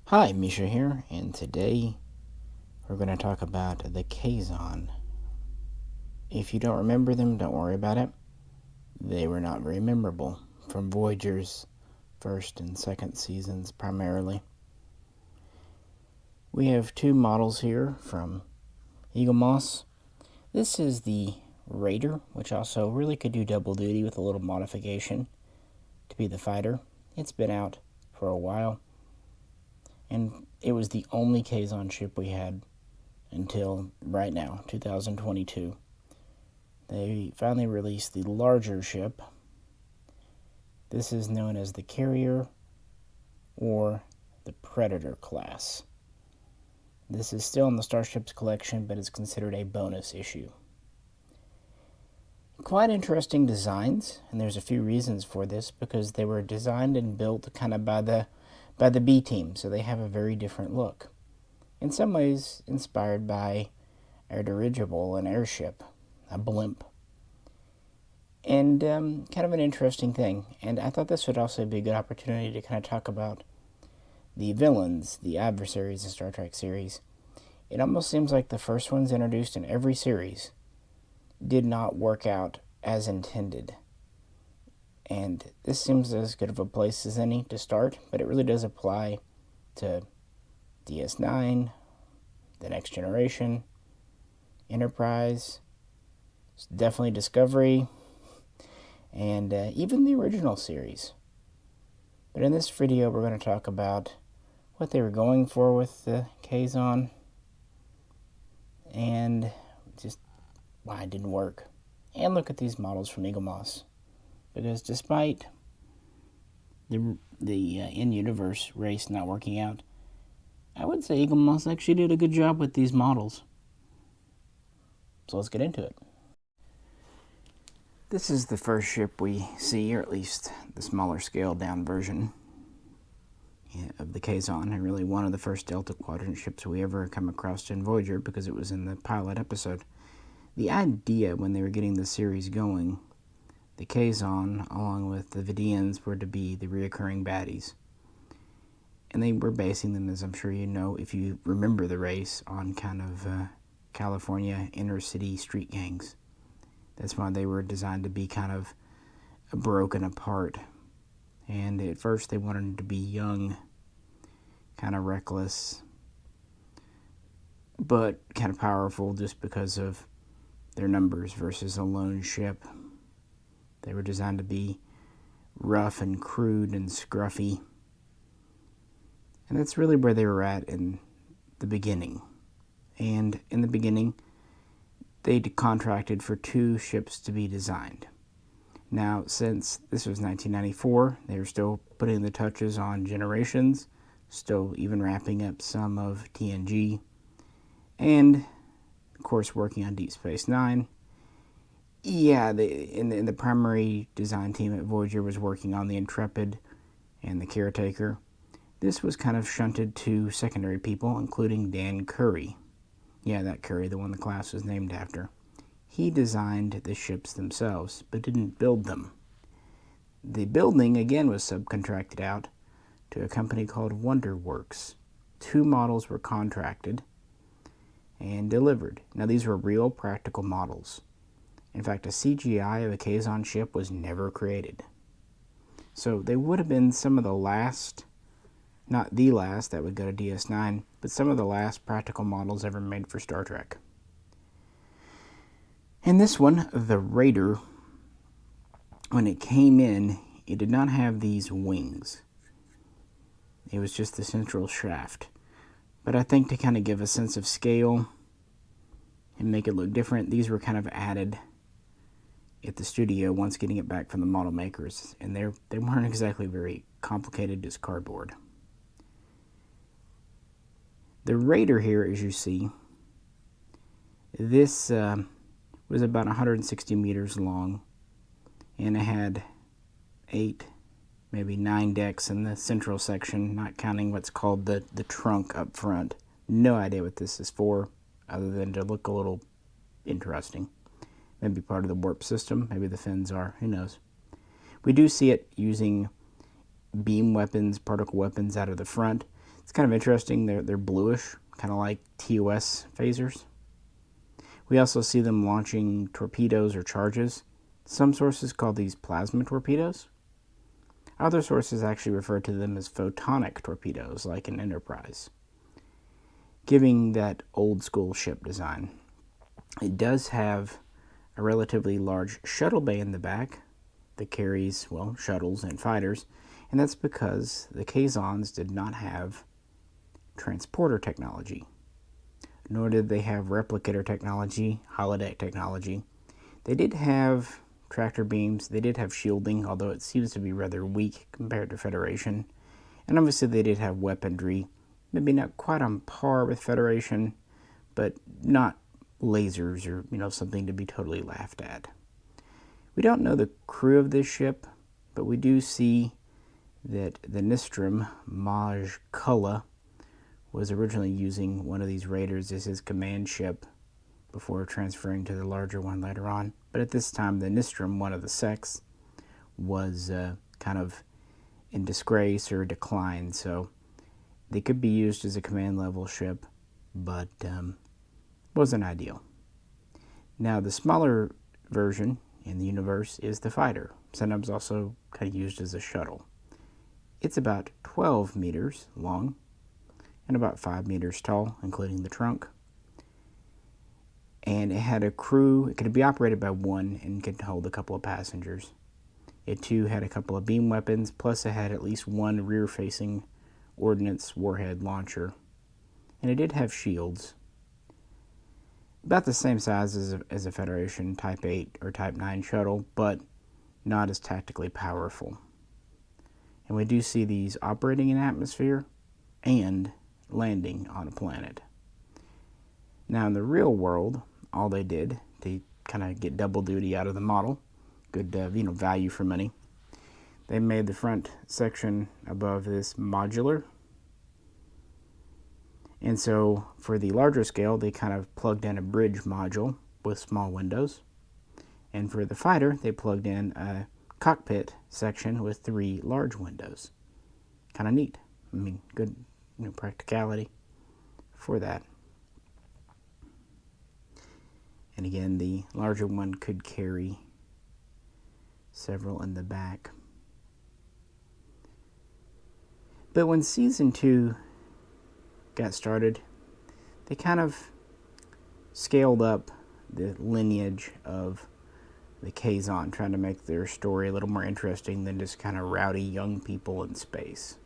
Hi, Misha here, and today we're going to talk about the Kazon. If you don't remember them, don't worry about it. They were not very memorable from Voyager's first and second seasons primarily. We have two models here from Eaglemoss. This is the Raider, which also really could do double duty with a little modification to be the fighter. It's been out for a while, and it was the only Kazon ship we had until right now, 2022. They finally released the larger ship. This is known as the Carrier or the Predator class. This is still in the Starships Collection, but it's considered a bonus issue. Quite interesting designs, and there's a few reasons for this, because they were designed and built kind of by the B team, so they have a very different look. In some ways inspired by a dirigible, an airship, a blimp. And kind of an interesting thing. And I thought this would also be a good opportunity to kind of talk about the villains, the adversaries in Star Trek series. It almost seems like the first ones introduced in every series did not work out as intended. And this seems as good of a place as any to start, but it really does apply to DS9, the Next Generation, Enterprise, definitely Discovery, and even the original series. But in this video, we're going to talk about what they were going for with the Kazon and just why it didn't work. And look at these models from Eaglemoss, because despite the in-universe race not working out, I would say Eaglemoss actually did a good job with these models. So let's get into it. This is the first ship we see, or at least the smaller scaled down version of the Kazon, and really one of the first Delta Quadrant ships we ever come across in Voyager, because it was in the pilot episode. The idea when they were getting the series going, the Kazon, along with the Vidians, were to be the reoccurring baddies. And they were basing them, as I'm sure you know, if you remember the race, on kind of California inner city street gangs. That's why they were designed to be kind of broken apart. And at first they wanted them to be young, kind of reckless, but kind of powerful just because of their numbers versus a lone ship. They were designed to be rough and crude and scruffy. And that's really where they were at in the beginning. And in the beginning, they contracted for 2 ships to be designed. Now, since this was 1994, they were still putting the touches on Generations, still even wrapping up some of TNG, and, of course, working on Deep Space Nine. Yeah, in the primary design team at Voyager was working on the Intrepid and the Caretaker. This was kind of shunted to secondary people, including Dan Curry. Yeah, that Curry, the one the class was named after. He designed the ships themselves, but didn't build them. The building, again, was subcontracted out to a company called WonderWorks. 2 models were contracted and delivered. Now, these were real practical models. In fact, a CGI of a Kazon ship was never created. So they would have been some of the last, not the last, that would go to DS9, but some of the last practical models ever made for Star Trek. And this one, the Raider, when it came in, it did not have these wings. It was just the central shaft. But I think to kind of give a sense of scale and make it look different, these were kind of added at the studio once getting it back from the model makers. And they weren't exactly very complicated, just cardboard. The Raider here, as you see, this was about 160 meters long, and it had 8, maybe 9 decks in the central section, not counting what's called the trunk up front. No idea what this is for, other than to look a little interesting. Maybe part of the warp system, maybe the fins are, who knows. We do see it using beam weapons, particle weapons out of the front. It's kind of interesting. They're bluish, kind of like TOS phasers. We also see them launching torpedoes or charges. Some sources call these plasma torpedoes. Other sources actually refer to them as photonic torpedoes, like an Enterprise, giving that old school ship design. It does have a relatively large shuttle bay in the back that carries, well, shuttles and fighters, and that's because the Kazons did not have transporter technology, nor did they have replicator technology, holodeck technology. They did have tractor beams, they did have shielding, although it seems to be rather weak compared to Federation, and obviously they did have weaponry, maybe not quite on par with Federation, but not lasers or, something to be totally laughed at. We don't know the crew of this ship, but we do see that the Nistrum, Maj Kulla, was originally using one of these raiders as his command ship before transferring to the larger one later on. But at this time, the Nistrum, one of the sects, was kind of in disgrace or decline, so they could be used as a command level ship, but wasn't ideal. Now, the smaller version in the universe is the fighter, sometimes also kind of used as a shuttle. It's about 12 meters long and about 5 meters tall, including the trunk. And it had a crew. It could be operated by one and could hold a couple of passengers. It too had a couple of beam weapons, plus it had at least one rear-facing ordnance warhead launcher. And it did have shields, about the same size as a Federation Type 8 or Type 9 shuttle, but not as tactically powerful. And we do see these operating in atmosphere and landing on a planet. Now, in the real world, all they did to kind of get double duty out of the model, good value for money, they made the front section above this modular. And so for the larger scale, they kind of plugged in a bridge module with small windows. And for the fighter, they plugged in a cockpit section with 3 large windows. Kind of neat. I mean, good practicality for that. And again, the larger one could carry several in the back. But when Season 2 got started, they kind of scaled up the lineage of the Kazon, trying to make their story a little more interesting than just kind of rowdy young people in space.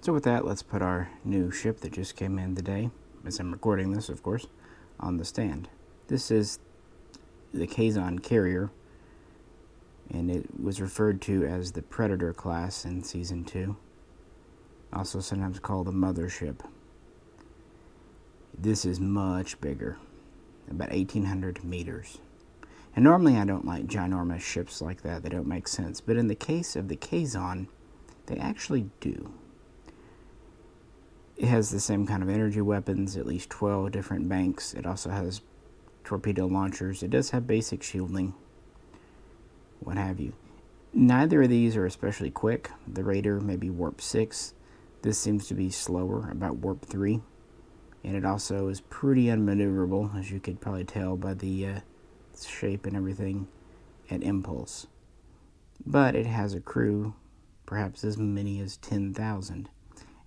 So with that, let's put our new ship that just came in today, as I'm recording this, of course, on the stand. This is the Kazon carrier, and it was referred to as the Predator class in Season 2, also sometimes called the Mothership. This is much bigger, about 1,800 meters. And normally I don't like ginormous ships like that. They don't make sense. But in the case of the Kazon, they actually do. It has the same kind of energy weapons, at least 12 different banks. It also has torpedo launchers. It does have basic shielding, what have you. Neither of these are especially quick. The Raider may be warp 6. This seems to be slower, about warp 3. And it also is pretty unmaneuverable, as you could probably tell by the shape and everything at impulse. But it has a crew perhaps as many as 10,000.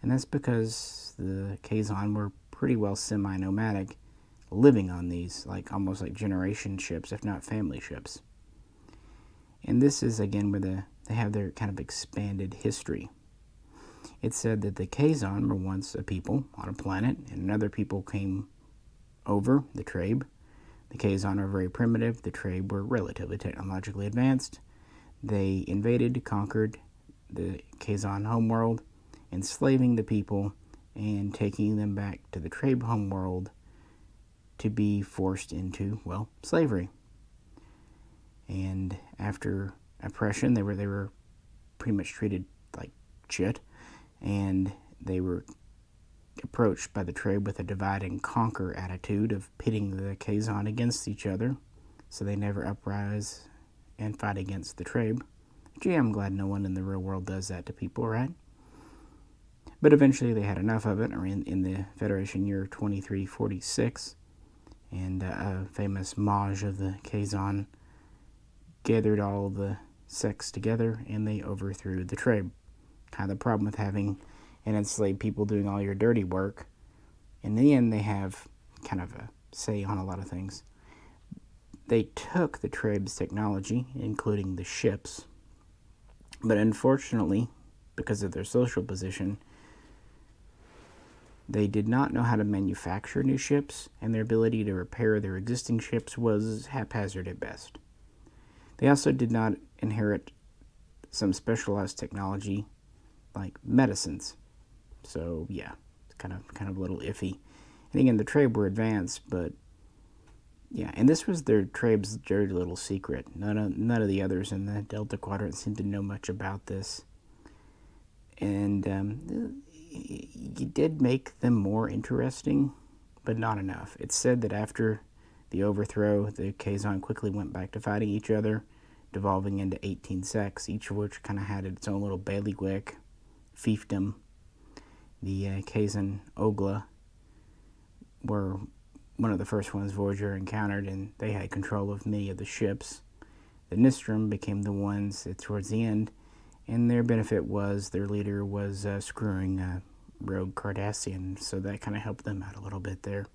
And that's because the Kazon were pretty well semi-nomadic, living on these, almost like generation ships, if not family ships. And this is, again, where they have their kind of expanded history. It's said that the Kazon were once a people on a planet, and other people came over, the Trabe. The Kazon are very primitive. The Trabe were relatively technologically advanced. They invaded, conquered the Kazon homeworld, enslaving the people and taking them back to the Trabe homeworld to be forced into, slavery. And after oppression, they were pretty much treated like shit, and they were approached by the Trabe with a divide and conquer attitude of pitting the Kazon against each other, so they never uprise and fight against the Trabe. Gee, I'm glad no one in the real world does that to people, right? But eventually they had enough of it in the Federation year 2346, and a famous Maj of the Kazon gathered all the sects together, and they overthrew the trade. Kind of the problem with having an enslaved people doing all your dirty work. In the end, they have kind of a say on a lot of things. They took the tribe's technology, including the ships, but unfortunately, because of their social position, they did not know how to manufacture new ships, and their ability to repair their existing ships was haphazard at best. They also did not inherit some specialized technology like medicines. So yeah, it's kind of a little iffy. And again, the trade were advanced, but yeah, and this was their trade's dirty little secret. None of the others in the Delta Quadrant seemed to know much about this. And it did make them more interesting, but not enough. It's said that after the overthrow, the Kazon quickly went back to fighting each other, devolving into 18 sects, each of which kind of had its own little bailiwick, fiefdom. The Kazon Ogla were one of the first ones Voyager encountered, and they had control of many of the ships. The Nistrum became the ones towards the end, and their benefit was their leader was screwing rogue Cardassian, so that kind of helped them out a little bit there.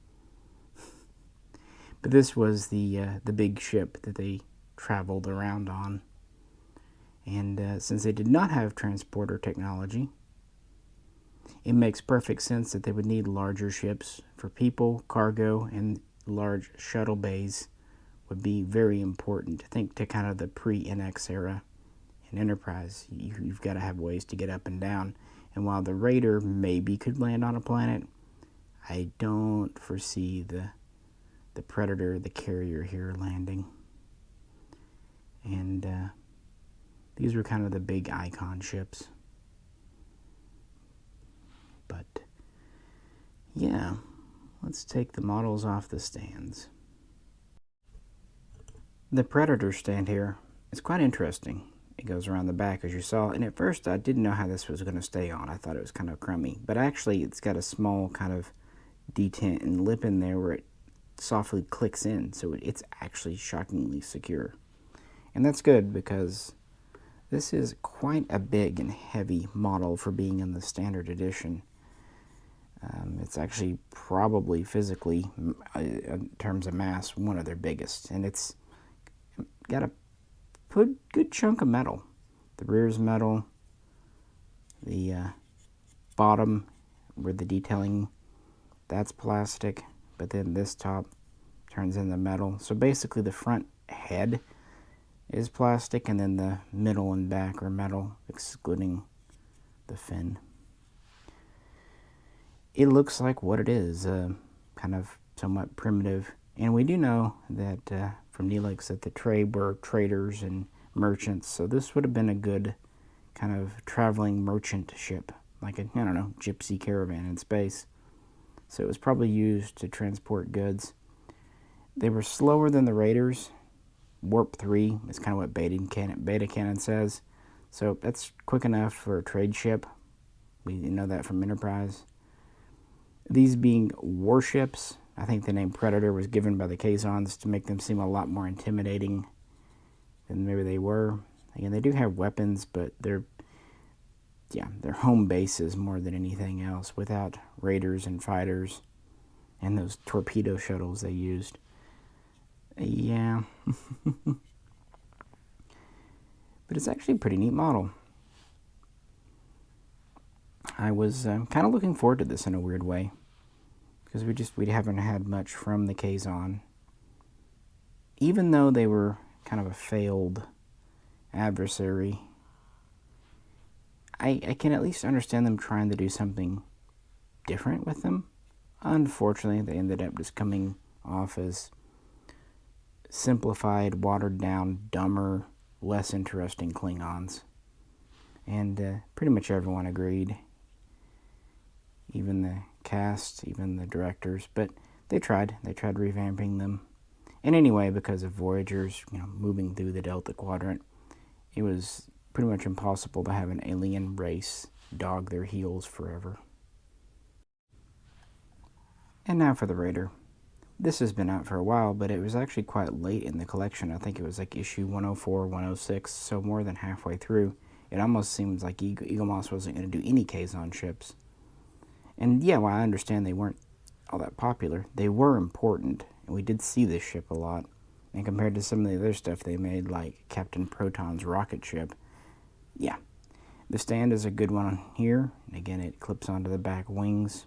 But this was the big ship that they traveled around on, and since they did not have transporter technology, it makes perfect sense that they would need larger ships for people, cargo, and large shuttle bays would be very important. Think to kind of the pre-NX era in Enterprise. You've got to have ways to get up and down. And while the Raider maybe could land on a planet, I don't foresee the Predator, the carrier here, landing. And these were kind of the big icon ships. But yeah, let's take the models off the stands. The Predator stand here is quite interesting. It goes around the back, as you saw, and at first I didn't know how this was going to stay on. I thought it was kind of crummy, but actually it's got a small kind of detent and lip in there where it softly clicks in, so it's actually shockingly secure. And that's good because this is quite a big and heavy model for being in the standard edition. It's actually probably physically, in terms of mass, one of their biggest, and it's got a good chunk of metal. The rear's metal, the bottom where the detailing, that's plastic, but then this top turns into metal. So basically the front head is plastic, and then the middle and back are metal, excluding the fin. It looks like what it is, kind of somewhat primitive. And we do know that from Neelix that the trade were traders and merchants, so this would have been a good kind of traveling merchant ship, like a, I don't know, gypsy caravan in space. So it was probably used to transport goods. They were slower than the Raiders. Warp 3 is kind of what Beta Canon says. So that's quick enough for a trade ship. We know that from Enterprise. These being warships, I think the name Predator was given by the Kazons to make them seem a lot more intimidating than maybe they were. Again, they do have weapons, but they're home bases more than anything else, without raiders and fighters and those torpedo shuttles they used. Yeah. But it's actually a pretty neat model. I was kind of looking forward to this in a weird way, because we haven't had much from the Kazon. Even though they were kind of a failed adversary, I can at least understand them trying to do something different with them. Unfortunately, they ended up just coming off as simplified, watered down, dumber, less interesting Klingons. And pretty much everyone agreed. Even the cast, even the directors, but they tried revamping them. And anyway, because of Voyager's, moving through the Delta Quadrant, it was pretty much impossible to have an alien race dog their heels forever. And now for the Raider. This has been out for a while, but it was actually quite late in the collection. I think it was like issue 104, 106, so more than halfway through. It almost seems like Eaglemoss wasn't going to do any Kazon ships. And yeah, while I understand they weren't all that popular, they were important, and we did see this ship a lot. And compared to some of the other stuff they made, like Captain Proton's rocket ship, yeah. The stand is a good one here. And again, it clips onto the back wings.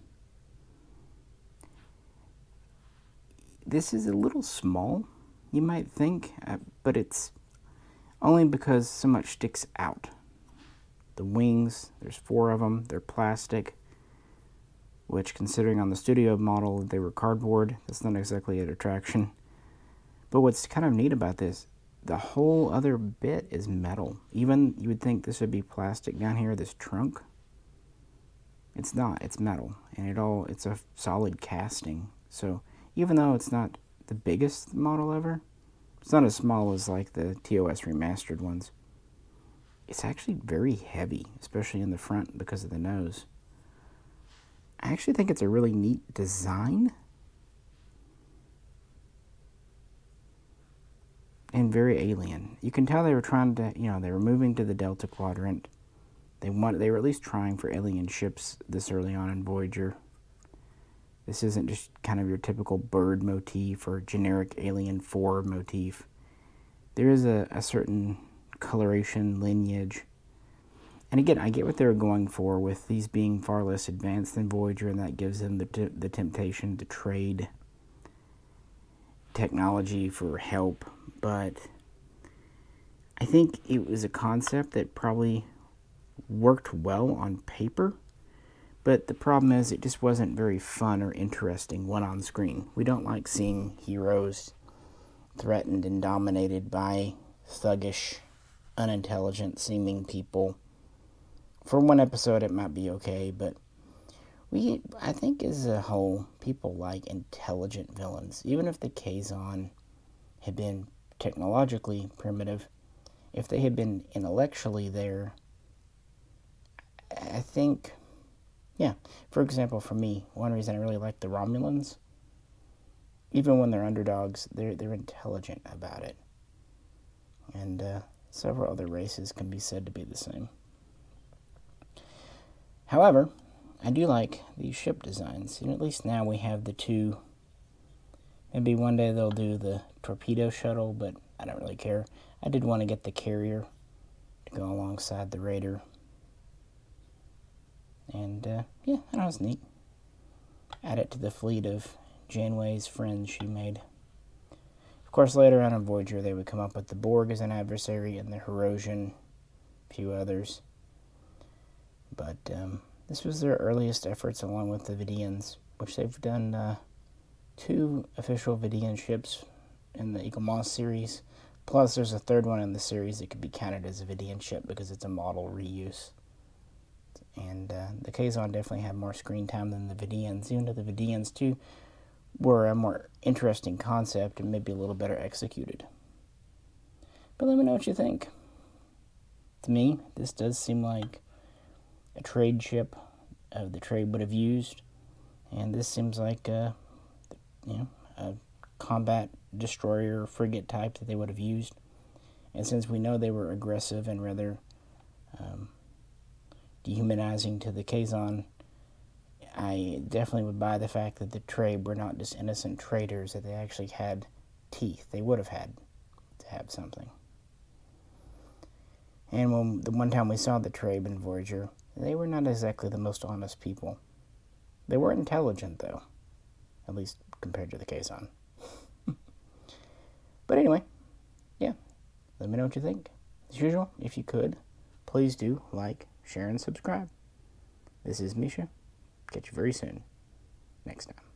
This is a little small, you might think, but it's only because so much sticks out. The wings, there's 4 of them, they're plastic, which, considering on the studio model they were cardboard, that's not exactly an attraction. But what's kind of neat about this, the whole other bit is metal. Even you would think this would be plastic down here, this trunk. It's not, it's metal, and it's a solid casting. So even though it's not the biggest model ever, it's not as small as like the TOS remastered ones. It's actually very heavy, especially in the front because of the nose. I actually think it's a really neat design. And very alien. You can tell they were trying to, they were moving to the Delta Quadrant. They were at least trying for alien ships this early on in Voyager. This isn't just kind of your typical bird motif or generic Alien 4 motif. There is a certain coloration, lineage. And again, I get what they're going for with these being far less advanced than Voyager, and that gives them the temptation to trade technology for help. But I think it was a concept that probably worked well on paper. But the problem is it just wasn't very fun or interesting when on screen. We don't like seeing heroes threatened and dominated by thuggish, unintelligent-seeming people. For one episode, it might be okay, but I think as a whole, people like intelligent villains. Even if the Kazon had been technologically primitive, if they had been intellectually there, I think, yeah. For example, for me, one reason I really like the Romulans, even when they're underdogs, they're intelligent about it. And several other races can be said to be the same. However, I do like these ship designs. And at least now we have the 2. Maybe one day they'll do the torpedo shuttle, but I don't really care. I did want to get the carrier to go alongside the Raider. And, yeah, that was neat. Add it to the fleet of Janeway's friends she made. Of course, later on in Voyager, they would come up with the Borg as an adversary and the Herosian, a few others. But this was their earliest efforts along with the Vidians, which they've done 2 official Vidian ships in the Eaglemoss series. Plus, there's a 3rd one in the series that could be counted as a Vidian ship because it's a model reuse. And the Kazon definitely had more screen time than the Vidians, even though the Vidians, too, were a more interesting concept and maybe a little better executed. But let me know what you think. To me, this does seem like a trade ship the trade would have used, and this seems like a combat destroyer frigate type that they would have used. And since we know they were aggressive and rather dehumanizing to the Kazon, I definitely would buy the fact that the trade were not just innocent traders, that they actually had teeth. They would have had to have something. And when the one time we saw the trade in Voyager, they were not exactly the most honest people. They were intelligent, though, at least compared to the Kazon. But anyway, yeah, let me know what you think. As usual, if you could, please do like, share, and subscribe. This is Misha. Catch you very soon. Next time.